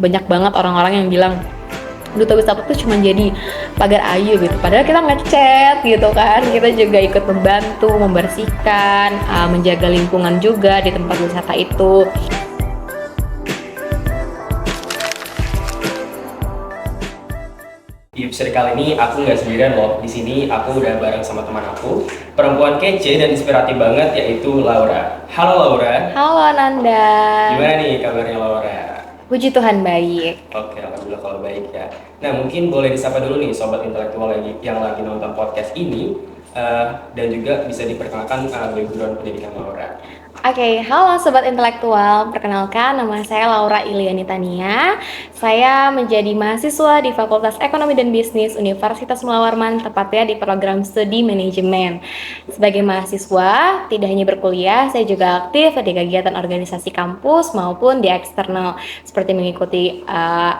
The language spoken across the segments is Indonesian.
banyak banget orang-orang yang bilang duta wisata tuh cuma jadi pagar ayu gitu, padahal kita ngecat gitu kan, kita juga ikut membantu membersihkan, menjaga lingkungan juga di tempat wisata itu. Di episode kali ini aku nggak sendirian loh. Di sini aku udah bareng sama teman aku, perempuan kece dan inspiratif banget, yaitu Laura. Halo Laura. Halo Nanda. Gimana nih kabarnya Laura? Puji Tuhan baik. Oke, alhamdulillah kalau baik ya. Nah, mungkin boleh disapa dulu nih sobat intelektual yang lagi nonton podcast ini, dan juga bisa diperkenalkan background pendidikan Laura. Oke, halo Sobat Intelektual, perkenalkan nama saya Laura Iliani Tania. Saya menjadi mahasiswa di Fakultas Ekonomi dan Bisnis Universitas Mula Warman, tepatnya di program Studi Manajemen. Sebagai mahasiswa, tidak hanya berkuliah, saya juga aktif di kegiatan organisasi kampus maupun di eksternal, seperti mengikuti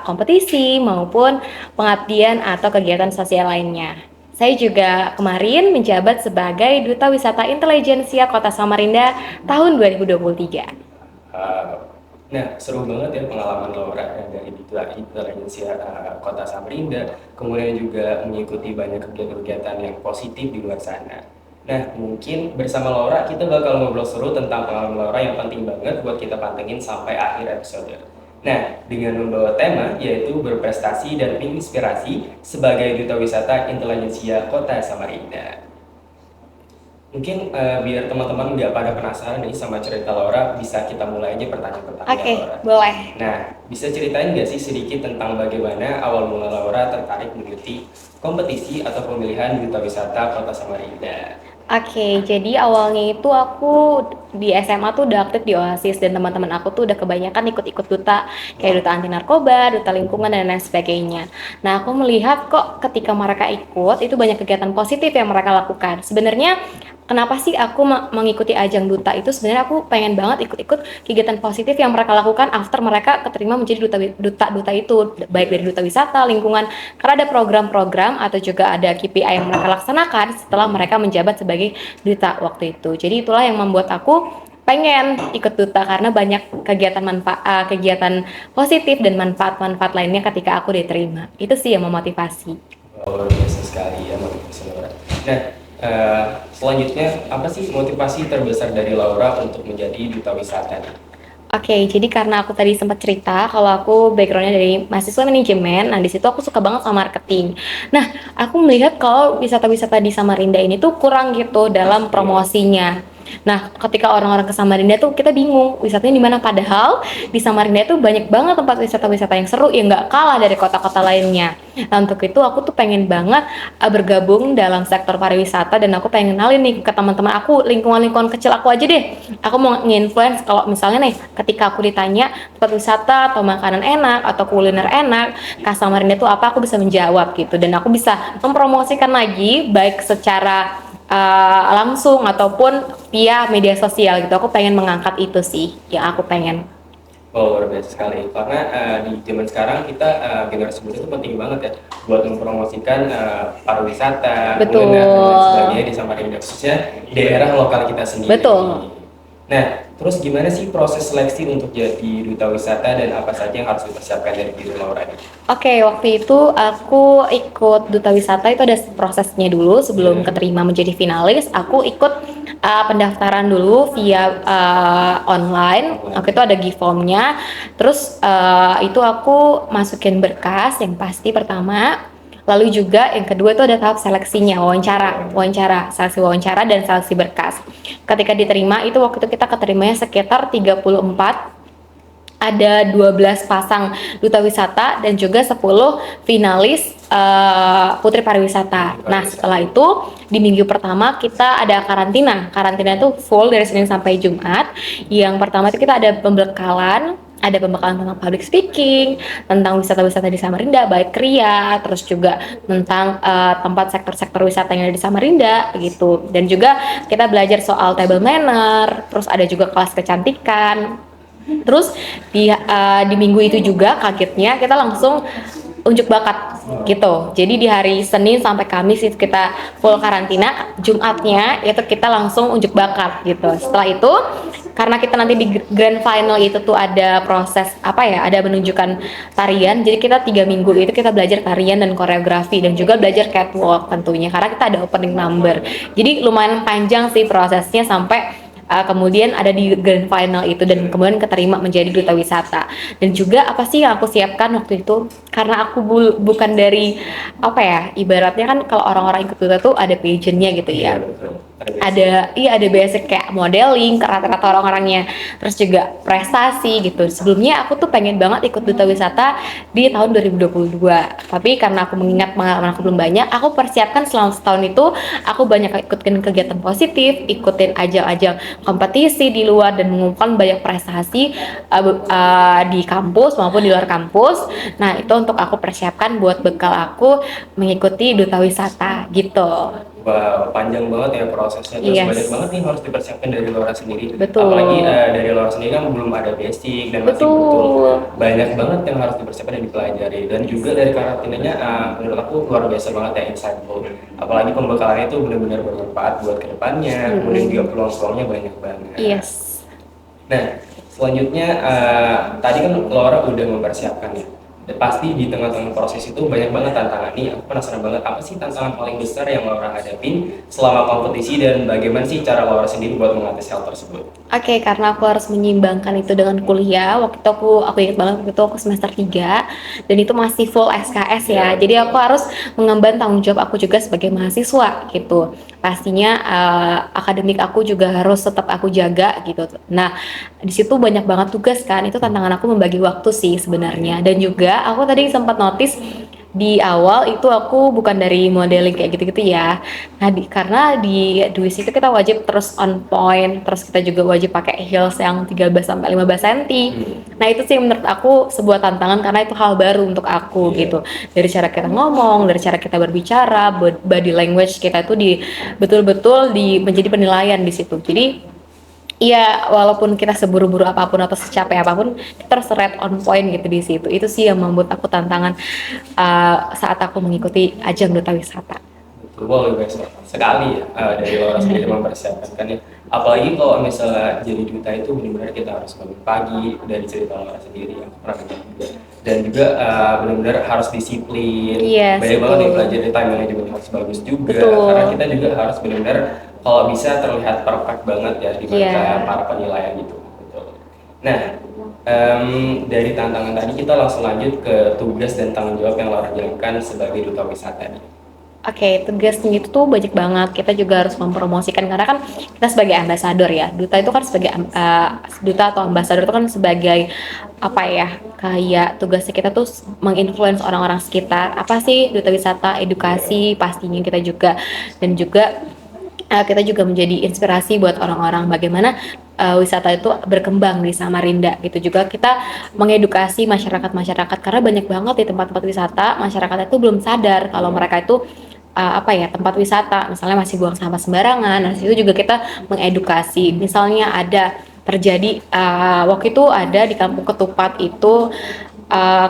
kompetisi maupun pengabdian atau kegiatan sosial lainnya. Saya juga kemarin menjabat sebagai Duta Wisata Intelijensia Kota Samarinda tahun 2023. Nah, seru banget ya pengalaman Laura dari Duta Intelijensia Kota Samarinda, kemudian juga mengikuti banyak kegiatan-kegiatan yang positif di luar sana. Nah, mungkin bersama Laura kita bakal ngobrol seru tentang pengalaman Laura yang penting banget buat kita pantengin sampai akhir episode. Nah, dengan membawa tema yaitu berprestasi dan menginspirasi sebagai Duta Wisata Intelijensia Kota Samarinda. Mungkin biar teman-teman nggak pada penasaran nih sama cerita Laura, bisa kita mulai aja pertanyaan-pertanyaan Laura. Oke, boleh. Nah, bisa ceritain nggak sih sedikit tentang bagaimana awal mula Laura tertarik mengikuti kompetisi atau pemilihan Duta Wisata Kota Samarinda? Oke, jadi awalnya itu aku di SMA tuh udah aktif di OASIS, dan teman-teman aku tuh udah kebanyakan ikut-ikut duta, kayak duta anti narkoba, duta lingkungan, dan lain sebagainya. Nah, aku melihat kok ketika mereka ikut, itu banyak kegiatan positif yang mereka lakukan. Sebenarnya kenapa sih aku mengikuti ajang duta itu? Sebenarnya aku pengen banget ikut-ikut kegiatan positif yang mereka lakukan after mereka keterima menjadi duta itu, baik dari duta wisata, lingkungan, karena ada program-program atau juga ada KPI yang mereka laksanakan setelah mereka menjabat sebagai duta waktu itu. Jadi itulah yang membuat aku pengen ikut duta, karena banyak kegiatan positif dan manfaat-manfaat lainnya ketika aku diterima. Itu sih yang memotivasi. Luar biasa sekali ya motivasi Laura. Nah, selanjutnya apa sih motivasi terbesar dari Laura untuk menjadi duta wisata? Oke, jadi karena aku tadi sempat cerita kalau aku backgroundnya dari mahasiswa manajemen, nah di situ aku suka banget sama marketing. Nah, aku melihat kalau wisata-wisata di Samarinda ini tuh kurang gitu dalam promosinya. Nah, ketika orang-orang ke Samarinda tuh kita bingung wisatanya di mana, padahal di Samarinda tuh banyak banget tempat wisata-wisata yang seru yang nggak kalah dari kota-kota lainnya. Nah, untuk itu aku tuh pengen banget bergabung dalam sektor pariwisata, dan aku pengen kenalin nih ke teman-teman aku, lingkungan-lingkungan kecil aku aja deh. Aku mau nge-influence kalau misalnya nih ketika aku ditanya tempat wisata atau makanan enak atau kuliner enak ke Samarinda tuh apa, aku bisa menjawab gitu, dan aku bisa mempromosikan lagi baik secara langsung ataupun via media sosial gitu. Aku pengen mengangkat itu sih yang aku pengen. Oh, luar biasa sekali. Karena di zaman sekarang kita generasi muda itu penting banget ya buat mempromosikan pariwisata, kuliner dan sebagainya di Samarinda, khususnya daerah lokal kita sendiri. Betul. Nah, terus gimana sih proses seleksi untuk jadi duta wisata dan apa saja yang harus dipersiapkan dari diri Laura ini? Oke, waktu itu aku ikut duta wisata itu ada prosesnya dulu sebelum keterima menjadi finalis. Aku ikut pendaftaran dulu via online. Waktu itu ada giveformnya. Terus itu aku masukin berkas yang pasti pertama. Lalu juga yang kedua itu ada tahap seleksinya, seleksi wawancara dan seleksi berkas. Ketika diterima itu waktu itu kita keterimanya sekitar 34, ada 12 pasang duta wisata dan juga 10 finalis putri pariwisata. Nah, setelah itu di minggu pertama kita ada karantina. Karantina itu full dari Senin sampai Jumat. Yang pertama itu kita ada pembekalan tentang public speaking, tentang wisata-wisata di Samarinda, baik Kria, terus juga tentang tempat sektor-sektor wisata yang ada di Samarinda gitu. Dan juga kita belajar soal table manner, terus ada juga kelas kecantikan. Terus di minggu itu juga kagetnya kita langsung unjuk bakat gitu. Jadi di hari Senin sampai Kamis itu kita full karantina, Jumatnya itu kita langsung unjuk bakat gitu. Setelah itu karena kita nanti di grand final itu tuh ada proses apa ya, ada menunjukkan tarian, jadi kita 3 minggu itu kita belajar tarian dan koreografi dan juga belajar catwalk tentunya karena kita ada opening number. Jadi lumayan panjang sih prosesnya sampai kemudian ada di grand final itu dan kemudian keterima menjadi duta wisata. Dan juga apa sih yang aku siapkan waktu itu, karena aku bukan dari apa ya, ibaratnya kan kalau orang-orang ikut duta tuh ada pageantnya gitu Iya, ya, betul. ada basic kayak modeling rata-rata orang-orangnya, terus juga prestasi gitu. Sebelumnya aku tuh pengen banget ikut duta wisata di tahun 2022, tapi karena aku mengingat pengalaman aku belum banyak, aku persiapkan selama setahun itu aku banyak ikutin kegiatan positif, ikutin ajang-ajang kompetisi di luar dan mengumpulkan banyak prestasi di kampus maupun di luar kampus. Nah itu untuk aku persiapkan buat bekal aku mengikuti duta wisata gitu. Wah, panjang banget ya prosesnya, terus banyak Yes, banget nih harus dipersiapkan dari Laura sendiri. Apalagi betul. dari Laura sendiri kan belum ada basic dan masih butuh Betul. banyak banget yang harus dipersiapkan dan dipelajari. Dan juga dari karantinanya menurut aku luar biasa banget ya, insightful. Apalagi pembekalannya itu benar-benar bermanfaat buat kedepannya, kemudian juga peluang-peluangnya banyak banget. Yes. Nah, selanjutnya tadi kan Laura udah mempersiapkan ya. Dan pasti di tengah-tengah proses itu banyak banget tantangan nih. Aku penasaran banget apa sih tantangan paling besar yang Laura hadapin selama kompetisi dan bagaimana sih cara Laura sendiri buat mengatasi hal tersebut? Oke, karena aku harus menyeimbangkan itu dengan kuliah. Waktu itu aku ingat banget waktu itu aku semester 3 dan itu masih full SKS ya. Jadi aku harus mengemban tanggung jawab aku juga sebagai mahasiswa gitu. Pastinya akademik aku juga harus tetap aku jaga gitu. Nah, di situ banyak banget tugas kan. Itu tantangan aku membagi waktu sih sebenarnya. Dan juga aku tadi sempat notice di awal itu aku bukan dari modeling kayak gitu-gitu ya. Nah, karena di Duis itu kita wajib terus on point, terus kita juga wajib pakai heels yang 13 sampai 15 cm. Nah, itu sih menurut aku sebuah tantangan karena itu hal baru untuk aku gitu. Dari cara kita ngomong, dari cara kita berbicara, body language kita itu betul-betul menjadi penilaian di situ. Jadi iya, walaupun kita seburu-buru apapun atau secapek apapun, kita harus red on point gitu di situ. Itu sih yang membuat aku tantangan saat aku mengikuti ajang duta wisata. Betul, wah luar biasa sekali ya dari Laura sendiri mempersiapkan kan ya. Apalagi kalau misalnya jadi duta itu benar-benar kita harus bangun pagi, dari cerita Laura sendiri yang pernah dengar juga. Dan juga benar-benar harus disiplin, Yes, banyak banget yang betul. pelajari time management harus bagus juga. Betul. Karena kita juga harus benar-benar kalau bisa terlihat perfect banget ya di mata Iya. para penilaian gitu. Betul. Nah, dari tantangan tadi kita langsung lanjut ke tugas dan tanggung jawab yang Laura jalankan sebagai duta wisata nih. Oke, tugasnya itu tuh banyak banget. Kita juga harus mempromosikan karena kan kita sebagai ambasador ya. Duta itu kan sebagai duta atau ambasador itu kan sebagai apa ya? Kayak tugasnya kita tuh menginfluence orang-orang sekitar. Apa sih duta wisata, edukasi pastinya kita juga, dan juga kita juga menjadi inspirasi buat orang-orang bagaimana wisata itu berkembang di Samarinda gitu. Juga kita mengedukasi masyarakat-masyarakat karena banyak banget di tempat-tempat wisata masyarakat itu belum sadar kalau mereka itu apa ya, tempat wisata misalnya masih buang sampah sembarangan. Nah, situ juga kita mengedukasi. Misalnya ada terjadi waktu itu ada di Kampung Ketupat itu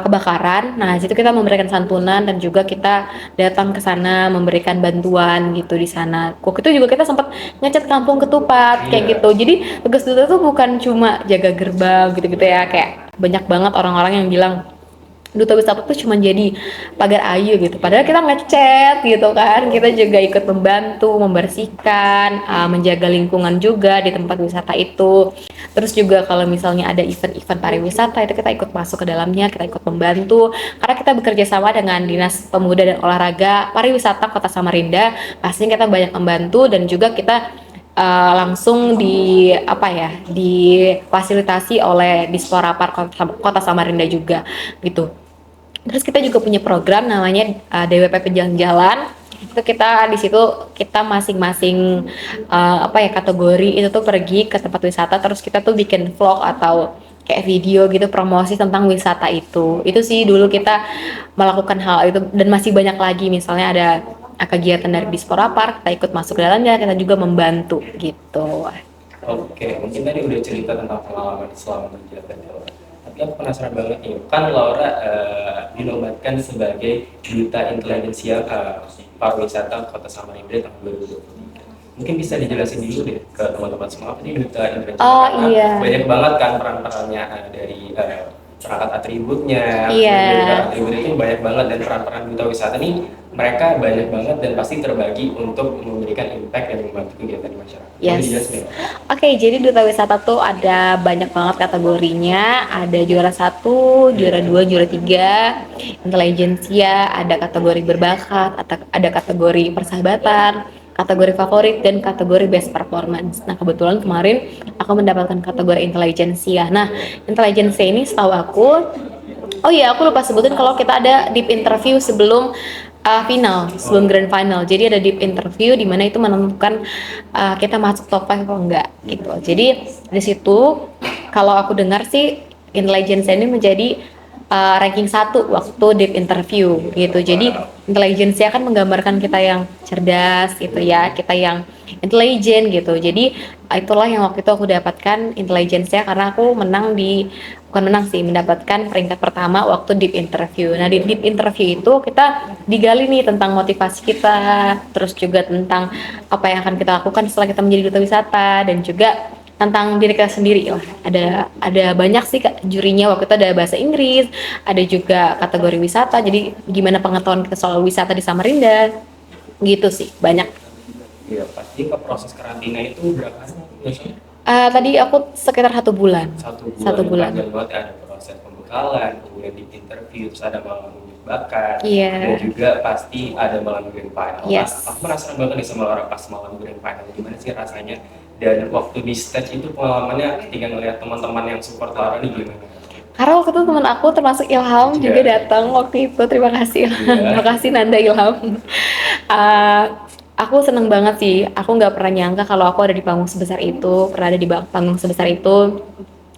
kebakaran. Nah, situ kita memberikan santunan dan juga kita datang ke sana memberikan bantuan gitu di sana. Waktu itu juga kita sempat ngecat Kampung Ketupat kayak gitu. Jadi tugas kita tuh bukan cuma jaga gerbang gitu-gitu ya, kayak banyak banget orang-orang yang bilang duta wisata tuh cuma jadi pagar ayu gitu. Padahal kita ngecat gitu kan. Kita juga ikut membantu membersihkan, menjaga lingkungan juga di tempat wisata itu. Terus juga kalau misalnya ada event-event pariwisata itu kita ikut masuk ke dalamnya, kita ikut membantu. Karena kita bekerja sama dengan Dinas Pemuda dan Olahraga Pariwisata Kota Samarinda, pastinya kita banyak membantu dan juga kita langsung difasilitasi oleh Disporapar Kota Samarinda juga gitu. Terus kita juga punya program namanya DWP Pejalan Jalan. Itu kita di situ kita masing-masing kategori itu tuh pergi ke tempat wisata, terus kita tuh bikin vlog atau kayak video gitu promosi tentang wisata itu. Itu sih dulu kita melakukan hal itu dan masih banyak lagi, misalnya ada kegiatan dari Disporapar, kita ikut masuk ke dalamnya, kita juga membantu gitu. Oke, mungkin tadi udah cerita tentang pengalaman selama menjabat Laura. Tapi aku penasaran banget nih, kan Laura dinobatkan sebagai Duta Intelijensia Pariwisata Kota Samarinda tahun 2023. Mungkin bisa dijelasin dulu deh ke teman-teman semua apa nih duta intelijensia, Oh karena iya, banyak banget kan peran-perannya, dari perangkat atributnya, iya, dari duta atribut itu banyak banget, dan peran-peran duta wisata nih mereka banyak banget dan pasti terbagi untuk memberikan impact dan membantu kegiatan di masyarakat. Boleh dijelasin yes. ya? Oke, jadi duta wisata tuh ada banyak banget kategorinya. Ada juara satu, juara dua, juara tiga, intelijensia, ada kategori berbakat, ada kategori persahabatan, kategori favorit, dan kategori best performance. Nah, kebetulan kemarin aku mendapatkan kategori intelijensia. Nah, intelijensia ini setahu aku, oh iya, aku lupa sebutin kalau kita ada deep interview sebelum final, sebelum grand final. Jadi ada deep interview di mana itu menentukan kita masuk top 5 atau enggak gitu. Jadi di situ kalau aku dengar sih intelligence ini menjadi ranking satu waktu deep interview gitu. Jadi intelligence akan menggambarkan kita yang cerdas gitu ya, kita yang intelligent gitu. Jadi itulah yang waktu itu aku dapatkan intelligence karena aku menang di, bukan menang sih, mendapatkan peringkat pertama waktu deep interview. Nah, di deep interview itu kita digali nih tentang motivasi kita, terus juga tentang apa yang akan kita lakukan setelah kita menjadi duta wisata, dan juga tentang diri kita sendiri lah. Ada banyak sih jurinya, waktu itu ada bahasa Inggris, ada juga kategori wisata. Jadi gimana pengetahuan kita soal wisata di Samarinda, gitu sih, banyak. Iya, pasti ke proses karantina itu berapa hari biasanya? Tadi aku sekitar 1 bulan. Satu bulan, Satu yang bulan. panjang banget ya, ada proses pembekalan, kemudian di interview, terus ada malam bakat, Iya. dan juga pasti ada malam grand final. Nah, Yes. aku penasaran banget nih sama orang pas malam grand final, gimana sih rasanya, dan waktu di stage itu pengalamannya ketika ngeliat teman-teman yang support Laura nih gimana? Karena waktu itu teman aku termasuk Ilham juga Iya. datang waktu itu. Terima kasih Ilham. Iya. Terima kasih Nanda Ilham. Uh, aku seneng banget sih. Aku nggak pernah nyangka kalau aku ada di panggung sebesar itu, pernah ada di panggung sebesar itu.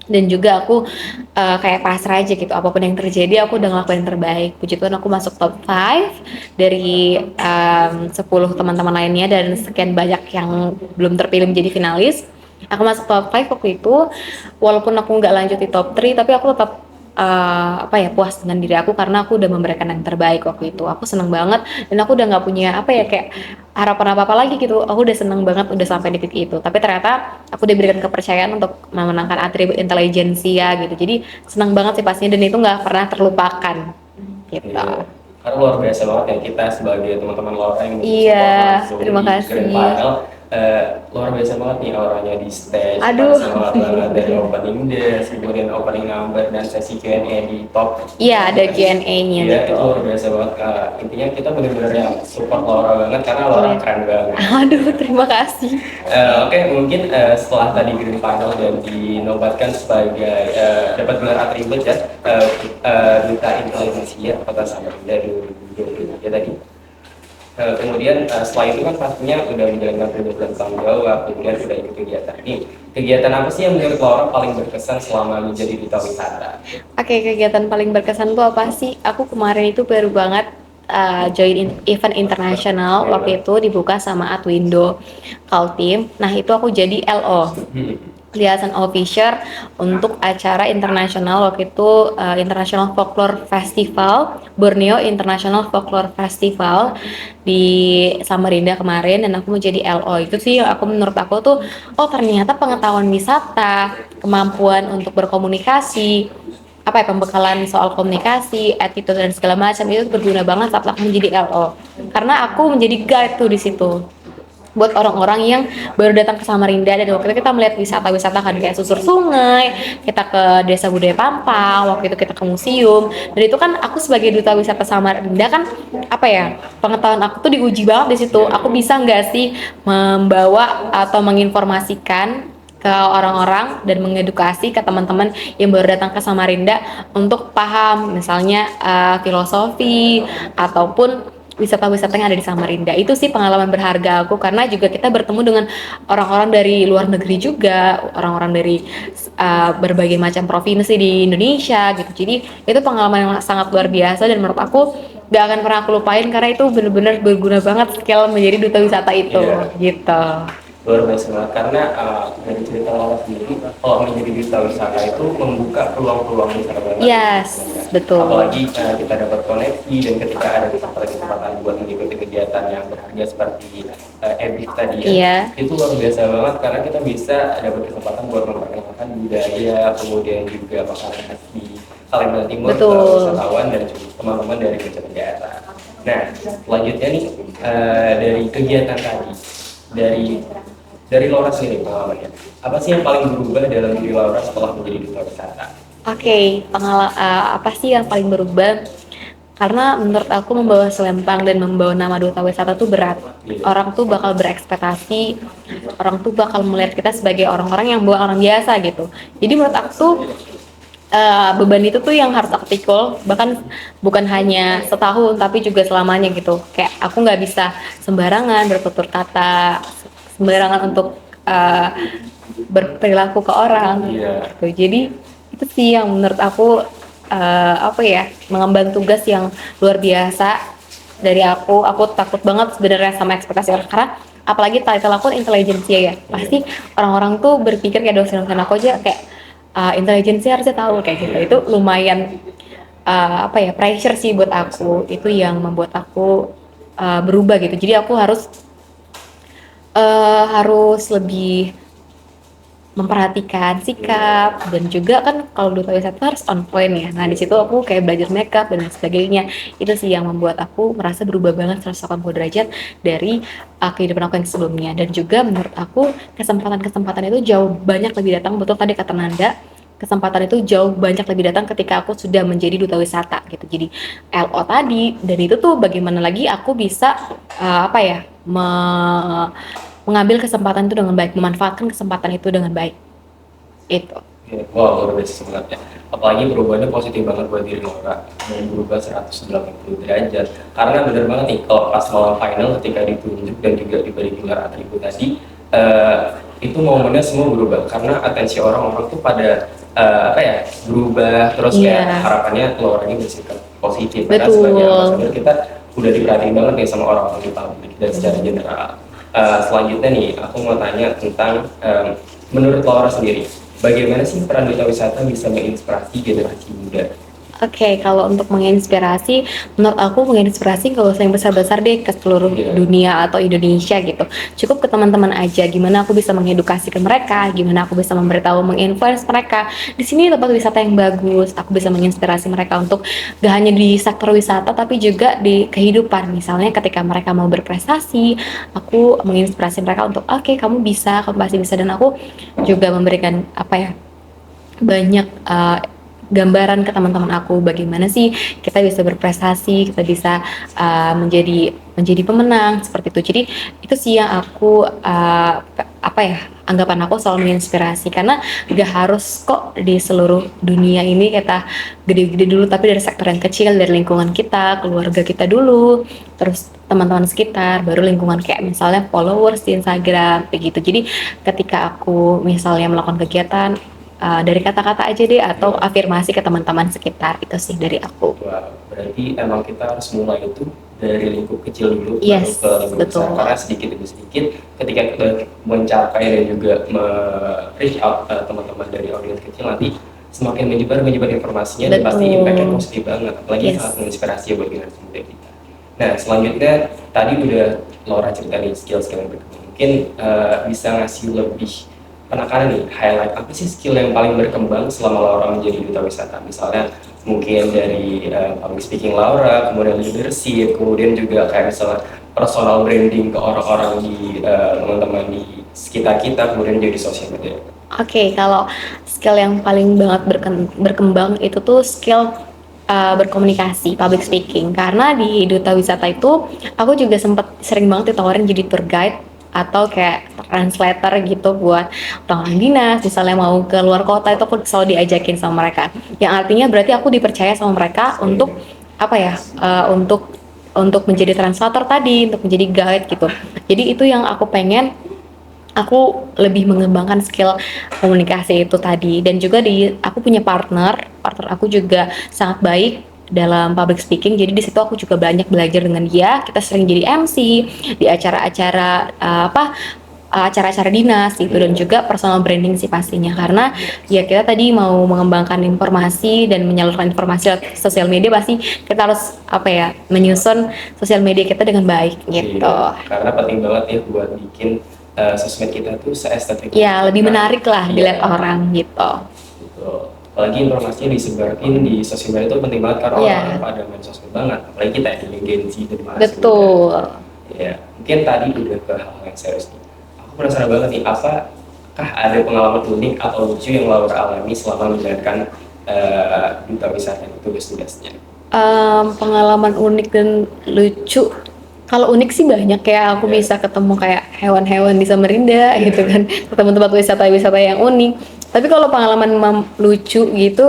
Dan juga aku kayak pasrah aja gitu, apapun yang terjadi aku udah ngelakuin yang terbaik. Puji Tuhan aku masuk top 5 dari 10 teman-teman lainnya, dan sekian banyak yang belum terpilih menjadi finalis. Aku masuk top 5 waktu itu, walaupun aku nggak lanjut di top 3, tapi aku tetap apa ya, puas dengan diri aku karena aku udah memberikan yang terbaik waktu itu. Aku seneng banget, dan aku udah nggak punya apa ya, kayak harapan apa-apa lagi gitu. Aku udah seneng banget udah sampai di titik itu. Tapi ternyata aku diberikan kepercayaan untuk memenangkan atribut intelijensia gitu. Jadi seneng banget sih pastinya, dan itu nggak pernah terlupakan gitu. Iya. Karena luar biasa banget ya kita sebagai teman-teman Laura yang Iya, langsung terima di kasih. grand final. Luar biasa banget nih auranya di stage, Aduh. semangat banget dari opening dance, kemudian opening number, dan sesi Q&A di top. Iya, ada Q&A-nya Iya, gitu. itu luar biasa banget. Intinya kita benar-benar yang support Laura banget karena Laura Iya. keren banget. Aduh, terima kasih. Oke, mungkin setelah tadi grand final dan dinobatkan sebagai dapat gelar atribut ya, duta intelijensia Kota Samarinda 2023 tadi. Kemudian setelah itu kan pastinya udah menjalankan program tanggung jawab, kemudian udah ikut kegiatan. Nih, kegiatan apa sih yang menurut Laura paling berkesan selama menjadi duta wisata? Oke, kegiatan paling berkesan tuh apa sih? Aku kemarin itu baru banget join event internasional, waktu itu dibuka sama Atwindo Kaltim. Nah, itu aku jadi LO. Liaison Officer untuk acara internasional waktu itu, International Folklore Festival, Borneo International Folklore Festival di Samarinda kemarin, dan aku menjadi LO. Itu sih aku, menurut aku tuh, oh ternyata pengetahuan wisata, kemampuan untuk berkomunikasi, apa ya, pembekalan soal komunikasi, attitude dan segala macam itu berguna banget saat aku menjadi LO. Karena aku menjadi guide tuh di situ buat orang-orang yang baru datang ke Samarinda. Dan waktu itu kita melihat wisata-wisata kan, kayak susur sungai, kita ke Desa Budaya Pampang, waktu itu kita ke museum. Dan itu kan aku sebagai duta wisata Samarinda kan, apa ya, pengetahuan aku tuh diuji banget di situ. Aku bisa nggak sih membawa atau menginformasikan ke orang-orang dan mengedukasi ke teman-teman yang baru datang ke Samarinda untuk paham misalnya filosofi ataupun wisata-wisata yang ada di Samarinda. Itu sih pengalaman berharga aku, karena juga kita bertemu dengan orang-orang dari luar negeri juga, orang-orang dari berbagai macam provinsi di Indonesia gitu. Jadi itu pengalaman yang sangat luar biasa, dan menurut aku gak akan pernah aku lupain karena itu benar-benar berguna banget skill menjadi duta wisata itu. Gitu. Luar biasa banget karena dari cerita Laura sendiri, kalau menjadi duta wisata itu membuka peluang-peluang besar banget. Yes, betul. Apalagi kita dapat koneksi dan ketika ada kesempatan buat mengikuti kegiatan yang berharga seperti EBIT tadi ya, Iya. itu luar biasa banget karena kita bisa dapat kesempatan buat memperkenalkan budaya, kemudian juga makanan khas di Kalimantan Timur ke Betul. wisatawan dan juga teman-teman dari mancanegara. Nah, selanjutnya nih dari kegiatan tadi, dari Laura sendiri pengalamannya, apa sih yang paling berubah dalam diri Laura setelah menjadi duta wisata? Oke, apa sih yang paling berubah? Karena menurut aku membawa selempang dan membawa nama duta wisata tuh berat. Orang tuh bakal berekspektasi, orang tuh bakal melihat kita sebagai orang-orang yang bukan orang biasa gitu. Jadi menurut aku tuh beban itu tuh yang harus aku pikul, bahkan bukan hanya setahun tapi juga selamanya gitu. Kayak aku nggak bisa sembarangan bertutur kata, sembarangan untuk berperilaku ke orang gitu. Jadi itu sih yang menurut aku apa ya, mengemban tugas yang luar biasa dari aku takut banget sebenarnya sama ekspektasi orang, karena apalagi title aku intelijensia ya, pasti orang-orang tuh berpikir kayak dosen-dosen aku aja kayak intelijensia harusnya tahu kayak gitu. Itu lumayan apa ya, pressure sih buat aku, itu yang membuat aku berubah gitu. Jadi aku harus lebih memperhatikan sikap, dan juga kan kalau duta wisata harus on point ya. Nah di situ aku kayak belajar makeup dan lain sebagainya. Itu sih yang membuat aku merasa berubah banget 180 derajat dari kehidupan aku yang sebelumnya. Dan juga menurut aku kesempatan-kesempatan itu jauh banyak lebih datang, betul tadi kata Nanda, kesempatan itu jauh banyak lebih datang ketika aku sudah menjadi duta wisata gitu. Jadi LO tadi, dan itu tuh bagaimana lagi aku bisa apa ya, mengambil kesempatan itu dengan baik, memanfaatkan kesempatan itu dengan baik. Itu. Wow, luar biasa banget ya. Apalagi perubahannya positif banget buat diri Laura, dan berubah 180 derajat. Karena bener banget nih, kalau pas malam final ketika ditunjuk dan juga diberi gelar atribut tadi, itu momennya semua berubah karena atensi orang-orang tuh pada apa ya, berubah terus kayak harapannya Laura ini bersikap positif. Karena sebagai ambassador kita udah diperhatiin banget nih sama orang-orang di publik dan secara general. Selanjutnya nih, aku mau tanya tentang menurut Laura sendiri, bagaimana sih peran duta wisata bisa menginspirasi generasi muda? Oke, kalau untuk menginspirasi, menurut aku menginspirasi kalau yang besar-besar deh ke seluruh dunia atau Indonesia gitu. Cukup ke teman-teman aja, gimana aku bisa mengedukasi ke mereka, gimana aku bisa memberitahu, menginfluence mereka. Di sini tempat wisata yang bagus, aku bisa menginspirasi mereka untuk gak hanya di sektor wisata tapi juga di kehidupan. Misalnya ketika mereka mau berprestasi, aku menginspirasi mereka untuk oke, kamu pasti bisa, dan aku juga memberikan apa ya, banyak gambaran ke teman-teman aku bagaimana sih kita bisa berprestasi, kita bisa menjadi pemenang seperti itu. Jadi itu sih yang aku apa ya, anggapan aku selalu menginspirasi, karena gak harus kok di seluruh dunia ini kita gede-gede dulu, tapi dari sektor yang kecil, dari lingkungan kita, keluarga kita dulu, terus teman-teman sekitar, baru lingkungan kayak misalnya followers di Instagram begitu. Jadi ketika aku misalnya melakukan kegiatan, dari kata-kata aja deh, atau afirmasi ke teman-teman sekitar. Itu sih dari aku. Wah, berarti emang kita harus mulai itu dari lingkup kecil dulu, Yes, baru ke lingkup betul. besar. Karena sedikit demi sedikit ketika kita mencapai dan juga reach out teman-teman dari audiens kecil, nanti semakin menyebar informasinya dan pasti impact-nya positif banget, apalagi sangat menginspirasi buat generasi muda kita. Nah, selanjutnya tadi udah Laura cerita nih skill-skill yang berkembang. Mungkin bisa ngasih lebih penekanan nih, highlight apa sih skill yang paling berkembang selama Laura menjadi duta wisata? Misalnya mungkin dari public speaking Laura, kemudian leadership, kemudian juga kayak misalnya personal branding ke orang-orang di teman-teman di sekitar kita, kemudian jadi sosial media. Oke, kalau skill yang paling banget berkembang itu tuh skill berkomunikasi, public speaking. Karena di duta wisata itu aku juga sering banget ditawarin jadi tour guide atau kayak translator gitu buat orang dinas, misalnya mau ke luar kota, itu aku selalu diajakin sama mereka. Yang artinya berarti aku dipercaya sama mereka untuk apa ya, untuk menjadi translator tadi, untuk menjadi guide gitu. Jadi itu yang aku pengen, aku lebih mengembangkan skill komunikasi itu tadi. Dan juga aku punya partner aku juga sangat baik dalam public speaking, jadi di situ aku juga banyak belajar dengan dia. Kita sering jadi MC di acara-acara acara-acara dinas gitu, dan juga personal branding sih pastinya, karena ya kita tadi mau mengembangkan informasi dan menyalurkan informasi lewat sosial media, pasti kita harus apa ya, menyusun sosial media kita dengan baik gitu. Iya, karena penting banget ya buat bikin sosmed kita tuh seestetik Ya lebih menarik lah Iya. dilihat orang gitu. Betul. Apalagi informasinya disebarin di sosial media itu penting banget karena Iya. orang pada main sosmed banget. Apalagi kita yang Gen Z dan mahasiswa. Betul. Ya, mungkin tadi udah ke hal yang serius nih. Aku penasaran banget nih, apakah ada pengalaman unik atau lucu yang Laura alami selama menjalankan duta wisata itu tugas-tugasnya? Pengalaman unik dan lucu, kalau unik sih banyak ya, aku bisa ketemu kayak hewan-hewan di Samarinda gitu kan, ketemu tempat wisata-wisata yang unik. Tapi kalau pengalaman lucu gitu,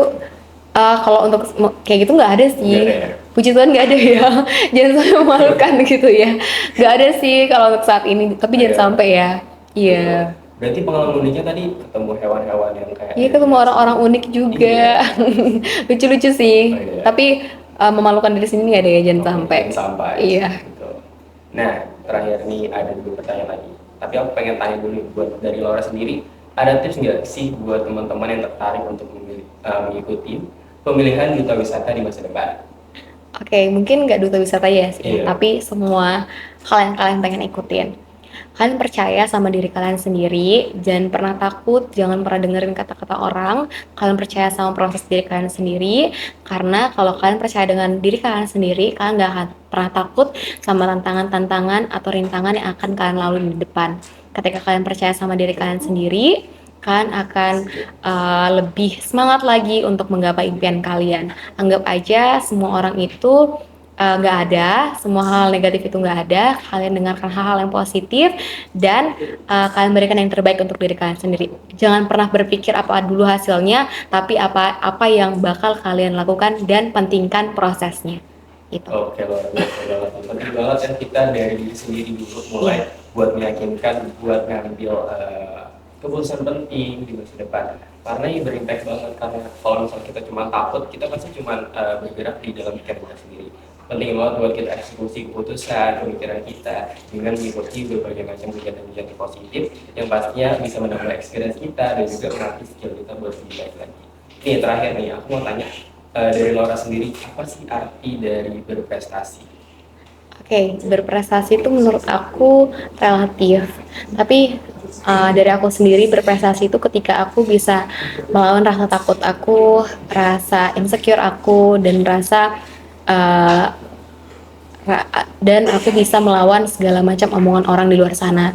kalau untuk kayak gitu nggak ada sih. Nggak ada ya? Puji Tuhan nggak ada ya. Jangan sampai memalukan gitu ya. Nggak ada sih kalau untuk saat ini, tapi jangan sampai ya. Iya. Berarti pengalaman uniknya tadi ketemu hewan-hewan yang kayak Iya, ketemu orang-orang unik juga. Lucu-lucu sih. Oh, iya. Tapi memalukan dari sini nggak ada ya, jangan sampai. Jangan sampai. Iya. Gitu. Nah, terakhir nih ada 2 pertanyaan lagi. Tapi aku pengen tanya dulu buat dari Laura sendiri, ada tips nggak sih buat teman-teman yang tertarik untuk mengikuti pemilihan duta wisata di masa depan? Oke, mungkin nggak duta wisata ya sih, Iya. tapi semua hal yang kalian pengen ikutin. Kalian percaya sama diri kalian sendiri, jangan pernah takut, jangan pernah dengerin kata-kata orang. Kalian percaya sama proses diri kalian sendiri, karena kalau kalian percaya dengan diri kalian sendiri, kalian nggak akan pernah takut sama tantangan-tantangan atau rintangan yang akan kalian lalui di depan. Ketika kalian percaya sama diri kalian sendiri, kalian akan lebih semangat lagi untuk menggapai impian kalian. Anggap aja semua orang itu nggak ada, semua hal negatif itu nggak ada. Kalian dengarkan hal-hal yang positif dan kalian berikan yang terbaik untuk diri kalian sendiri. Jangan pernah berpikir apa dulu hasilnya, tapi apa yang bakal kalian lakukan, dan pentingkan prosesnya. Gitu. Oke, luar biasa banget. Penting banget kan kita dari diri sendiri dulu mulai buat meyakinkan, buat ngambil keputusan penting di masa depan. Karena ini berimpact banget, karena kalau misalnya kita cuma takut, kita pasti cuma bergerak di dalam pikiran kita sendiri. Penting banget buat kita eksekusi keputusan, pemikiran kita dengan mengikuti berbagai macam kegiatan-kegiatan positif yang pastinya bisa menambah experience kita dan juga melatih skill kita buat lebih baik lagi. Nih terakhir nih, aku mau tanya dari Laura sendiri, apa sih arti dari berprestasi? Oke, berprestasi itu menurut aku relatif. Tapi dari aku sendiri, berprestasi itu ketika aku bisa melawan rasa takut aku, rasa insecure aku, dan dan aku bisa melawan segala macam omongan orang di luar sana.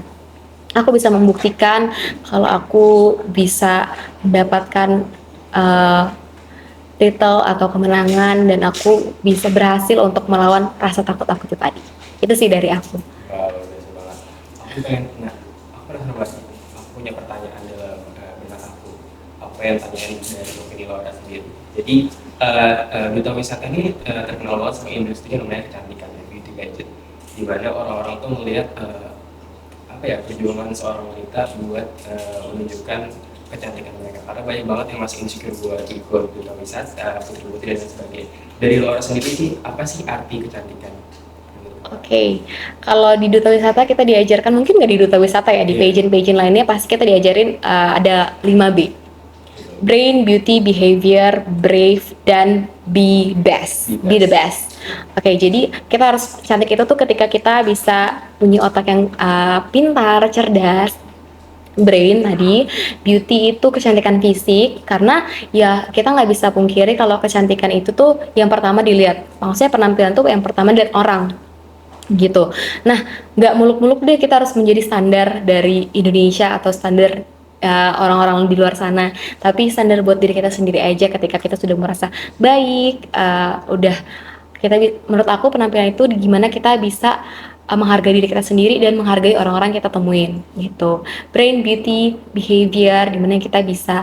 Aku bisa membuktikan kalau aku bisa mendapatkan title atau kemenangan, dan aku bisa berhasil untuk melawan rasa takut aku itu tadi. Itu sih dari aku. Wow, biasa banget. Aku pengen, nah, aku penasaran banget. Aku punya pertanyaan dalam benak aku. Aku pengen tanyain dari opini Laura sendiri. Jadi, duta wisata ini terkenal banget sama industri yang namanya kecantikan, ya, beauty pageant. Di mana orang-orang tuh melihat apa ya, perjuangan seorang wanita buat menunjukkan kecantikan mereka, karena banyak banget yang masih insecure buat ikut duta wisata, putri-putri dan sebagainya. Dari Laura sendiri sih, apa sih arti kecantikan? Oke, kalau di duta wisata kita diajarkan, mungkin nggak di duta wisata ya, di pageant-pageant lainnya pasti kita diajarin ada 5B. Brain, beauty, behavior, brave, dan be best. Be the best. Oke, jadi kita harus cantik itu tuh ketika kita bisa punya otak yang pintar, cerdas. Brain tadi, beauty itu kecantikan fisik, karena ya kita nggak bisa pungkiri kalau kecantikan itu tuh yang pertama dilihat. Maksudnya penampilan tuh yang pertama dilihat orang. Gitu. Nah, nggak muluk-muluk deh kita harus menjadi standar dari Indonesia atau standar orang-orang di luar sana, tapi standar buat diri kita sendiri aja. Ketika kita sudah merasa baik, menurut aku penampilan itu gimana kita bisa menghargai diri kita sendiri dan menghargai orang-orang kita temuin gitu. Brain, beauty, behavior, dimana kita bisa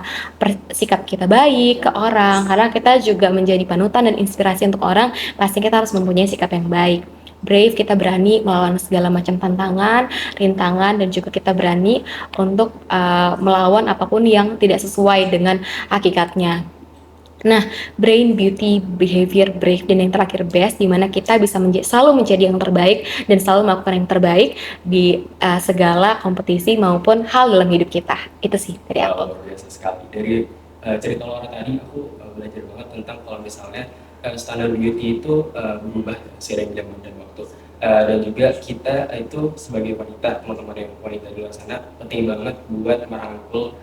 sikap kita baik ke orang, karena kita juga menjadi panutan dan inspirasi untuk orang. Pasti kita harus mempunyai sikap yang baik. Brave, kita berani melawan segala macam tantangan, rintangan, dan juga kita berani untuk melawan apapun yang tidak sesuai dengan hakikatnya. Nah, brain, beauty, behavior, brave, dan yang terakhir best, di mana kita bisa selalu menjadi yang terbaik dan selalu melakukan yang terbaik di segala kompetisi maupun hal dalam hidup kita. Itu sih dari aku. Luar biasa sekali. Dari cerita Laura tadi aku belajar banget tentang kalau misalnya standar beauty itu berubah seiring zaman dan waktu. Dan juga kita itu sebagai wanita, teman-teman yang wanita di luar sana penting banget buat merangkul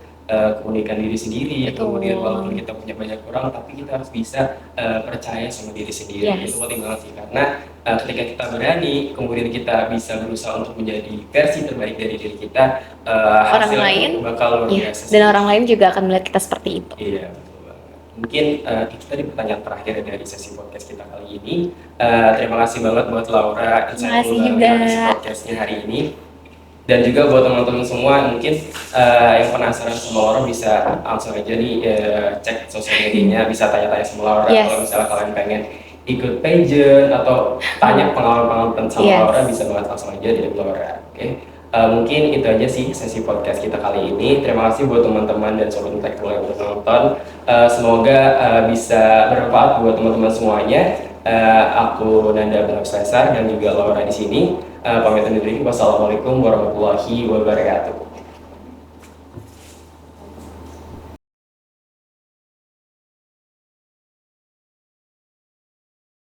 keunikan diri sendiri. Betul. Kemudian walaupun kita punya banyak kurang, tapi kita harus bisa percaya sama diri sendiri. Yes. Itu penting banget sih, karena ketika kita berani, kemudian kita bisa berusaha untuk menjadi versi terbaik dari diri kita, Orang hasilnya lain, bakal luar iya, biasa sih. dan orang lain juga akan melihat kita seperti itu. Iya, betul banget. Mungkin itu tadi pertanyaan terakhir dari sesi podcast kita kali ini. Terima kasih banget buat Laura, Terima kasih insightful juga. dalam sesi podcastnya hari ini. Dan juga buat teman-teman semua, mungkin yang penasaran sama Laura bisa langsung aja nih cek sosial medianya, bisa tanya-tanya sama Laura. Yes. Kalau misalnya kalian pengen ikut pageant atau tanya pengalaman-pengalaman sama Yes. Laura, bisa banget langsung aja di Laura. Oke. Mungkin itu aja sih sesi podcast kita kali ini. Terima kasih buat teman-teman dan sobat intelektual yang udah nonton. Semoga bisa bermanfaat buat teman-teman semuanya. Aku Nanda Benab Slesar dan juga Laura di sini. Pamit undur diri. Wassalamualaikum warahmatullahi wabarakatuh.